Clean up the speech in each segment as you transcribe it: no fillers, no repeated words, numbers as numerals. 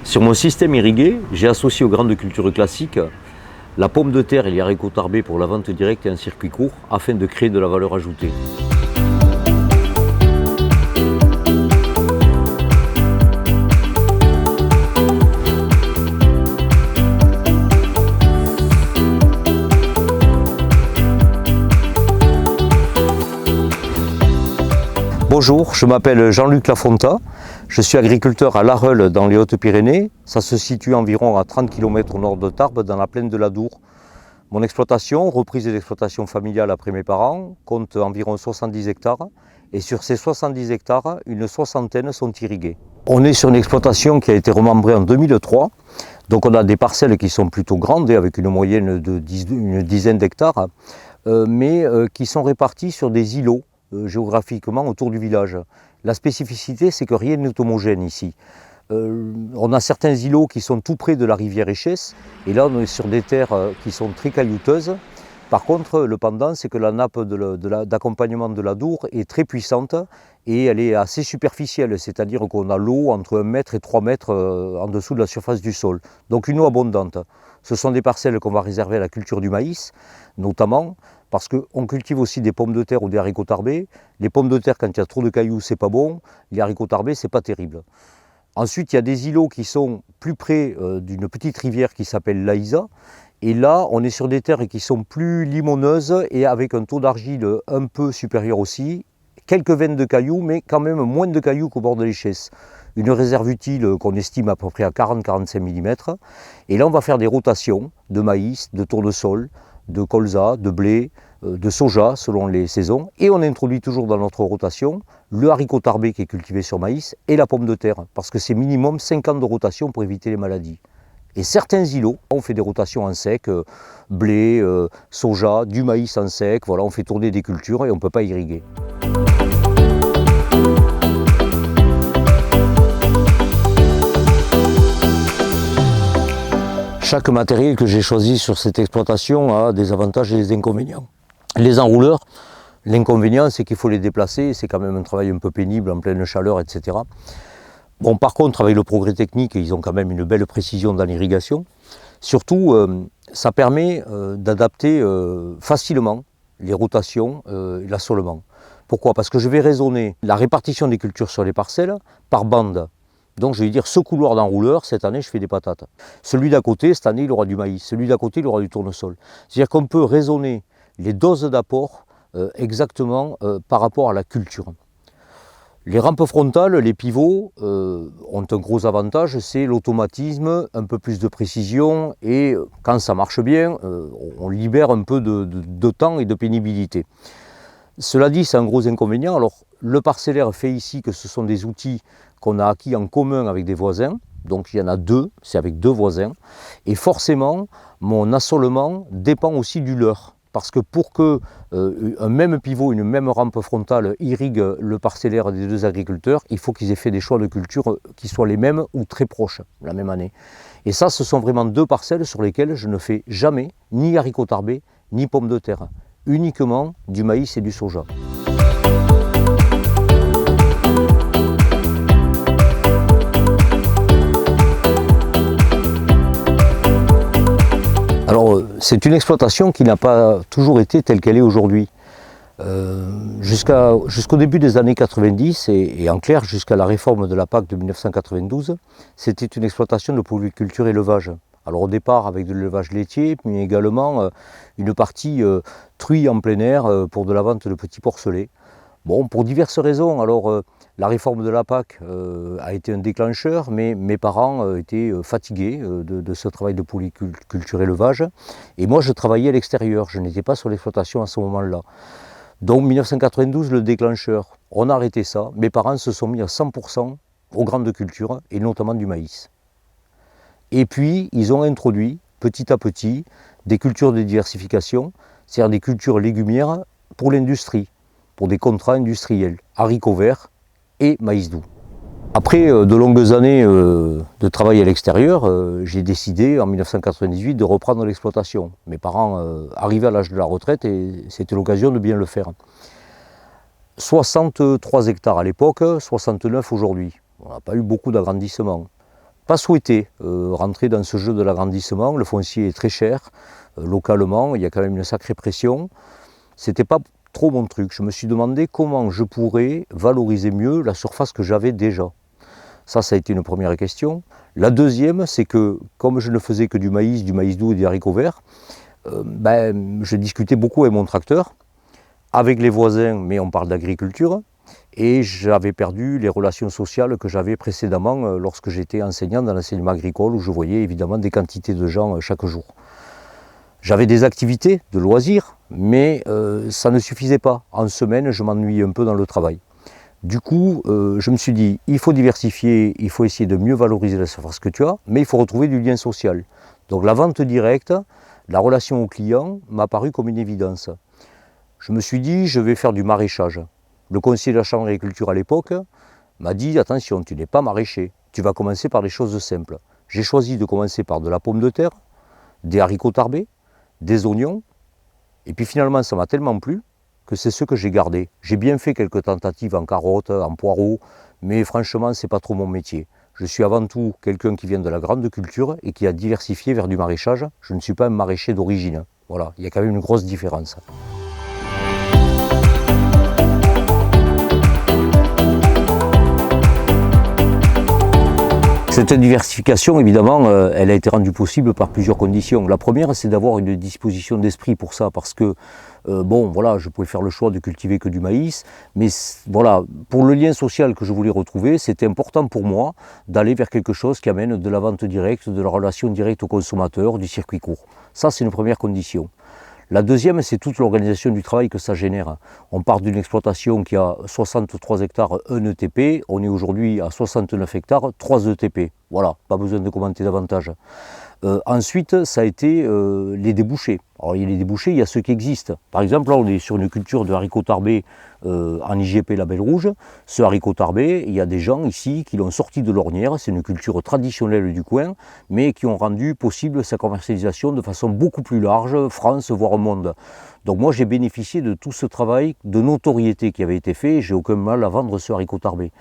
Sur mon système irrigué, j'ai associé aux grandes cultures classiques la pomme de terre et les haricots tarbés pour la vente directe et un circuit court afin de créer de la valeur ajoutée. Bonjour, je m'appelle Jean-Luc Lafonta, je suis agriculteur à Larreule dans les Hautes-Pyrénées. Ça se situe environ à 30 km au nord de Tarbes, dans la plaine de l'Adour. Mon exploitation, reprise d'exploitation familiale après mes parents, compte environ 70 hectares. Et sur ces 70 hectares, une soixantaine sont irrigués. On est sur une exploitation qui a été remembrée en 2003. Donc on a des parcelles qui sont plutôt grandes, avec une moyenne de une dizaine d'hectares, mais qui sont réparties sur des îlots géographiquement autour du village. La spécificité, c'est que rien n'est homogène ici. On a certains îlots qui sont tout près de la rivière Échesse, et là on est sur des terres qui sont très caillouteuses. Par contre, le pendant, c'est que la nappe d'accompagnement de l'Adour est très puissante et elle est assez superficielle, c'est-à-dire qu'on a l'eau entre 1 mètre et 3 mètres en dessous de la surface du sol. Donc une eau abondante. Ce sont des parcelles qu'on va réserver à la culture du maïs, notamment parce qu'on cultive aussi des pommes de terre ou des haricots tarbés. Les pommes de terre, quand il y a trop de cailloux, c'est pas bon. Les haricots tarbés, c'est pas terrible. Ensuite, il y a des îlots qui sont plus près d'une petite rivière qui s'appelle l'Aïsa. Et là, on est sur des terres qui sont plus limoneuses et avec un taux d'argile un peu supérieur aussi. Quelques veines de cailloux, mais quand même moins de cailloux qu'au bord de l'Échesse. Une réserve utile qu'on estime à peu près à 40-45 mm. Et là, on va faire des rotations de maïs, de tournesol, de colza, de blé, de soja selon les saisons. Et on introduit toujours dans notre rotation le haricot tarbé qui est cultivé sur maïs et la pomme de terre. Parce que c'est minimum 5 ans de rotation pour éviter les maladies. Et certains îlots, on fait des rotations en sec, blé, soja, du maïs en sec. Voilà, on fait tourner des cultures et on ne peut pas irriguer. Chaque matériel que j'ai choisi sur cette exploitation a des avantages et des inconvénients. Les enrouleurs, l'inconvénient c'est qu'il faut les déplacer, c'est quand même un travail un peu pénible en pleine chaleur, etc. Bon, par contre, avec le progrès technique, ils ont quand même une belle précision dans l'irrigation. Surtout, ça permet d'adapter facilement les rotations et l'assolement. Pourquoi? Parce que je vais raisonner la répartition des cultures sur les parcelles par bande. Donc je vais dire, ce couloir d'enrouleur, cette année, je fais des patates. Celui d'à côté, cette année, il aura du maïs. Celui d'à côté, il aura du tournesol. C'est-à-dire qu'on peut raisonner les doses d'apport exactement par rapport à la culture. Les rampes frontales, les pivots, ont un gros avantage, c'est l'automatisme, un peu plus de précision, et quand ça marche bien, on libère un peu de temps et de pénibilité. Cela dit, c'est un gros inconvénient. Alors, le parcellaire fait ici que ce sont des outils qu'on a acquis en commun avec des voisins. Donc, il y en a deux, c'est avec 2 voisins. Et forcément, mon assolement dépend aussi du leur. Parce que pour que un même pivot, une même rampe frontale irrigue le parcellaire des 2 agriculteurs, il faut qu'ils aient fait des choix de culture qui soient les mêmes ou très proches la même année. Et ça, ce sont vraiment 2 parcelles sur lesquelles je ne fais jamais ni haricots tarbés, ni pommes de terre. Uniquement du maïs et du soja. Alors, c'est une exploitation qui n'a pas toujours été telle qu'elle est aujourd'hui. Jusqu'au début des années 90 et en clair jusqu'à la réforme de la PAC de 1992, c'était une exploitation de polyculture élevage. Alors au départ avec de l'élevage laitier, mais également une partie truie en plein air pour de la vente de petits porcelets. Bon, pour diverses raisons. Alors la réforme de la PAC a été un déclencheur, mais mes parents étaient fatigués de ce travail de polyculture élevage. Et moi je travaillais à l'extérieur, je n'étais pas sur l'exploitation à ce moment-là. Donc 1992, le déclencheur, on a arrêté ça. Mes parents se sont mis à 100% aux grandes cultures, et notamment du maïs. Et puis, ils ont introduit, petit à petit, des cultures de diversification, c'est-à-dire des cultures légumières pour l'industrie, pour des contrats industriels, haricots verts et maïs doux. Après de longues années de travail à l'extérieur, j'ai décidé en 1998 de reprendre l'exploitation. Mes parents arrivaient à l'âge de la retraite et c'était l'occasion de bien le faire. 63 hectares à l'époque, 69 aujourd'hui. On n'a pas eu beaucoup d'agrandissement. pas souhaité rentrer dans ce jeu de l'agrandissement. Le foncier est très cher. Localement, il y a quand même une sacrée pression. C'était pas trop mon truc. Je me suis demandé comment je pourrais valoriser mieux la surface que j'avais déjà. Ça a été une première question. La deuxième, c'est que comme je ne faisais que du maïs doux et des haricots verts, je discutais beaucoup avec mon tracteur, avec les voisins, mais on parle d'agriculture, et j'avais perdu les relations sociales que j'avais précédemment lorsque j'étais enseignant dans l'enseignement agricole, où je voyais évidemment des quantités de gens chaque jour. J'avais des activités de loisirs, mais ça ne suffisait pas. En semaine, je m'ennuyais un peu dans le travail. Du coup, je me suis dit, il faut diversifier, il faut essayer de mieux valoriser la surface que tu as, mais il faut retrouver du lien social. Donc la vente directe, la relation au client m'a paru comme une évidence. Je me suis dit, je vais faire du maraîchage. Le conseiller de la Chambre d'agriculture à l'époque m'a dit, attention, tu n'es pas maraîcher, tu vas commencer par des choses simples. J'ai choisi de commencer par de la pomme de terre, des haricots tarbés, des oignons, et puis finalement ça m'a tellement plu que c'est ce que j'ai gardé. J'ai bien fait quelques tentatives en carottes, en poireaux, mais franchement c'est pas trop mon métier. Je suis avant tout quelqu'un qui vient de la grande culture et qui a diversifié vers du maraîchage. Je ne suis pas un maraîcher d'origine. Voilà, il y a quand même une grosse différence. Cette diversification, évidemment, elle a été rendue possible par plusieurs conditions. La première, c'est d'avoir une disposition d'esprit pour ça, parce que, voilà, je pouvais faire le choix de cultiver que du maïs, mais voilà, pour le lien social que je voulais retrouver, c'était important pour moi d'aller vers quelque chose qui amène de la vente directe, de la relation directe au consommateur, du circuit court. Ça, c'est une première condition. La deuxième, c'est toute l'organisation du travail que ça génère. On part d'une exploitation qui a 63 hectares, 1 ETP. On est aujourd'hui à 69 hectares, 3 ETP. Voilà, pas besoin de commenter davantage. Ensuite, ça a été les débouchés. Alors, il y a les débouchés, il y a ceux qui existent. Par exemple, là, on est sur une culture de haricots tarbés en IGP Label Rouge. Ce haricot tarbé, il y a des gens ici qui l'ont sorti de l'ornière. C'est une culture traditionnelle du coin, mais qui ont rendu possible sa commercialisation de façon beaucoup plus large, France, voire monde. Donc moi, j'ai bénéficié de tout ce travail de notoriété qui avait été fait. J'ai aucun mal à vendre ce haricot tarbé.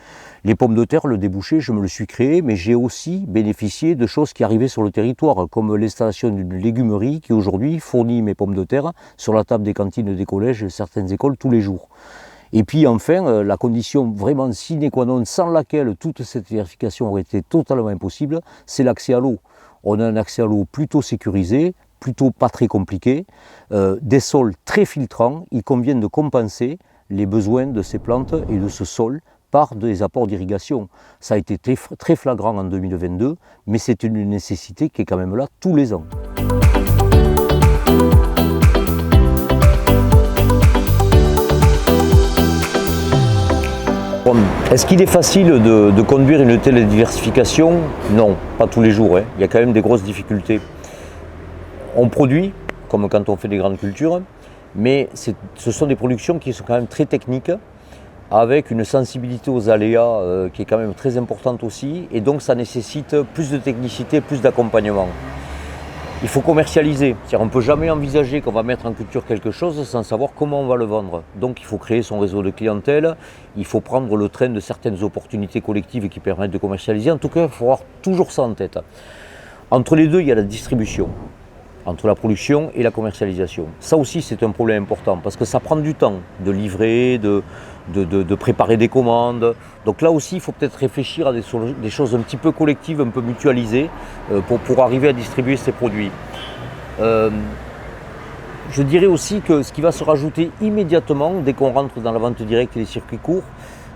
Les pommes de terre, le débouché, je me le suis créé, mais j'ai aussi bénéficié de choses qui arrivaient sur le territoire, comme l'installation d'une légumerie qui aujourd'hui fournit mes pommes de terre sur la table des cantines des collèges et certaines écoles tous les jours. Et puis enfin, la condition vraiment sine qua non, sans laquelle toute cette diversification aurait été totalement impossible, c'est l'accès à l'eau. On a un accès à l'eau plutôt sécurisé, plutôt pas très compliqué, des sols très filtrants. Il convient de compenser les besoins de ces plantes et de ce sol par des apports d'irrigation. Ça a été très flagrant en 2022, mais c'est une nécessité qui est quand même là tous les ans. Bon, est-ce qu'il est facile de conduire une telle diversification? Non, pas tous les jours. Il y a quand même des grosses difficultés. On produit, comme quand on fait des grandes cultures, mais ce sont des productions qui sont quand même très techniques, avec une sensibilité aux aléas qui est quand même très importante aussi, et donc ça nécessite plus de technicité, plus d'accompagnement. Il faut commercialiser, c'est-à-dire on ne peut jamais envisager qu'on va mettre en culture quelque chose sans savoir comment on va le vendre. Donc il faut créer son réseau de clientèle, il faut prendre le train de certaines opportunités collectives qui permettent de commercialiser. En tout cas, il faut avoir toujours ça en tête. Entre les deux, il y a la distribution, entre la production et la commercialisation. Ça aussi, c'est un problème important parce que ça prend du temps de livrer, de préparer des commandes. Donc là aussi, il faut peut-être réfléchir à des choses un petit peu collectives, un peu mutualisées pour arriver à distribuer ces produits. Je dirais aussi que ce qui va se rajouter immédiatement dès qu'on rentre dans la vente directe et les circuits courts,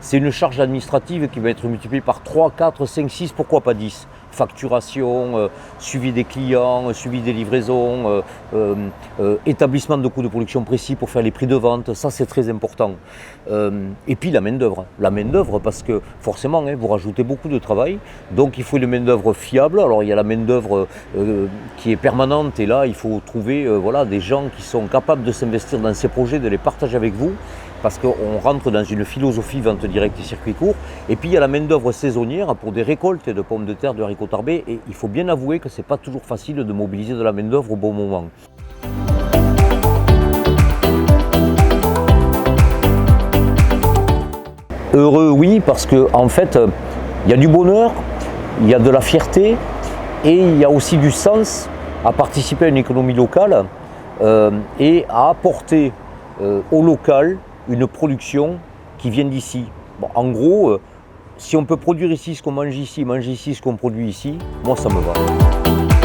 c'est une charge administrative qui va être multipliée par 3, 4, 5, 6, pourquoi pas 10. Facturation, suivi des clients, suivi des livraisons, établissement de coûts de production précis pour faire les prix de vente, ça c'est très important. Et puis la main-d'œuvre. La main-d'œuvre parce que forcément vous rajoutez beaucoup de travail, donc il faut une main-d'œuvre fiable. Alors il y a la main-d'œuvre qui est permanente et là il faut trouver des gens qui sont capables de s'investir dans ces projets, de les partager avec vous. Parce qu'on rentre dans une philosophie vente directe et circuit court. Et puis il y a la main-d'œuvre saisonnière pour des récoltes de pommes de terre, de haricots tarbés. Et il faut bien avouer que ce n'est pas toujours facile de mobiliser de la main-d'œuvre au bon moment. Heureux, oui, parce qu'en fait, il y a du bonheur. il y a de la fierté et il y a aussi du sens à participer à une économie locale et à apporter au local une production qui vient d'ici. Bon, en gros, si on peut produire ici ce qu'on mange ici, manger ici ce qu'on produit ici, moi ça me va.